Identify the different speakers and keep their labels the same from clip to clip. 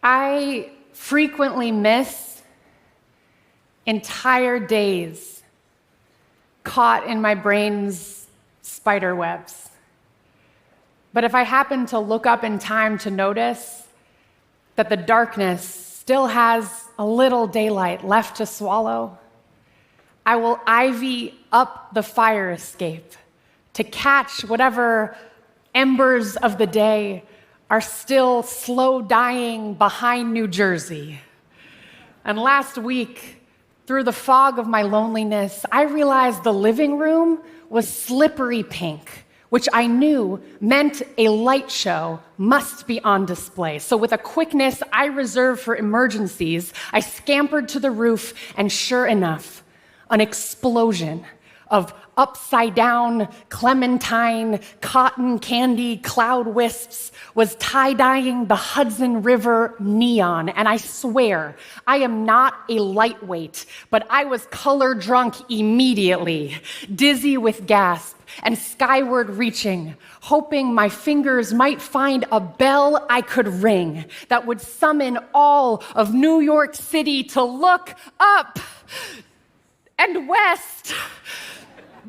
Speaker 1: I frequently miss entire days caught in my brain's spider webs. But if I happen to look up in time to notice that the darkness still has a little daylight left to swallow, I will ivy up the fire escape to catch whatever embers of the day are still slow dying behind New Jersey. And last week, through the fog of my loneliness, I realized the living room was slippery pink, which I knew meant a light show must be on display. So with a quickness I reserve for emergencies, I scampered to the roof, and sure enough, an explosion of upside-down clementine cotton candy cloud wisps was tie-dyeing the Hudson River neon. And I swear, I am not a lightweight, but I was color drunk immediately, dizzy with gasp and skyward reaching, hoping my fingers might find a bell I could ring that would summon all of New York City to look up and west.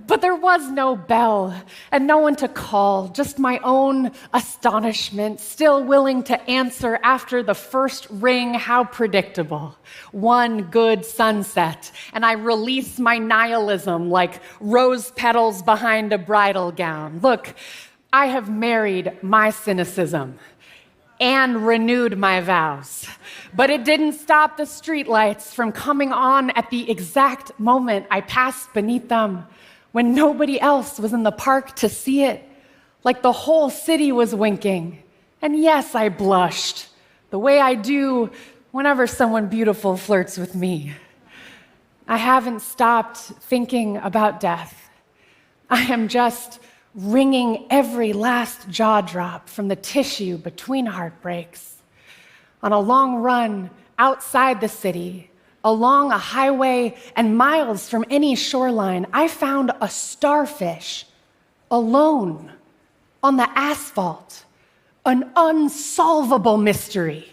Speaker 1: But there was no bell and no one to call, just my own astonishment, still willing to answer after the first ring. How predictable. One good sunset, and I release my nihilism like rose petals behind a bridal gown. Look, I have married my cynicism and renewed my vows. But it didn't stop the streetlights from coming on at the exact moment I passed beneath them, when nobody else was in the park to see it, like the whole city was winking. And yes, I blushed, the way I do whenever someone beautiful flirts with me. I haven't stopped thinking about death. I am just wringing every last jaw drop from the tissue between heartbreaks. On a long run outside the city, along a highway and miles from any shoreline, I found a starfish alone on the asphalt, an unsolvable mystery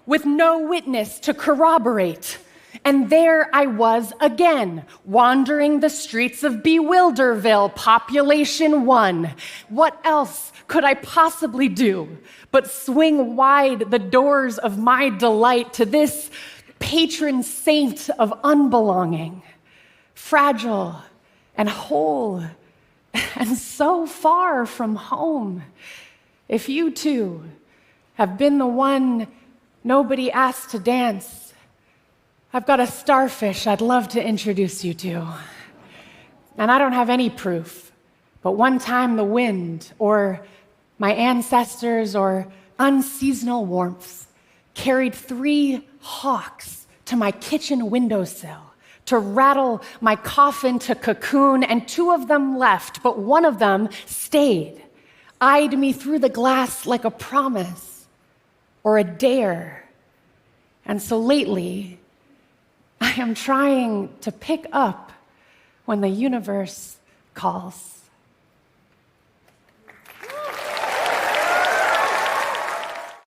Speaker 1: with no witness to corroborate. And there I was again, wandering the streets of Bewilderville, population 1. What else could I possibly do but swing wide the doors of my delight to this patron saint of unbelonging, fragile and whole, and so far from home? If you too have been the one nobody asked to dance, I've got a starfish I'd love to introduce you to. And I don't have any proof, but one time the wind, or my ancestors, or unseasonal warmth carried 3 hawks to my kitchen windowsill to rattle my coffin to cocoon, and 2 of them left, but one of them stayed, eyed me through the glass like a promise or a dare. And so lately, I am trying to pick up when the universe calls.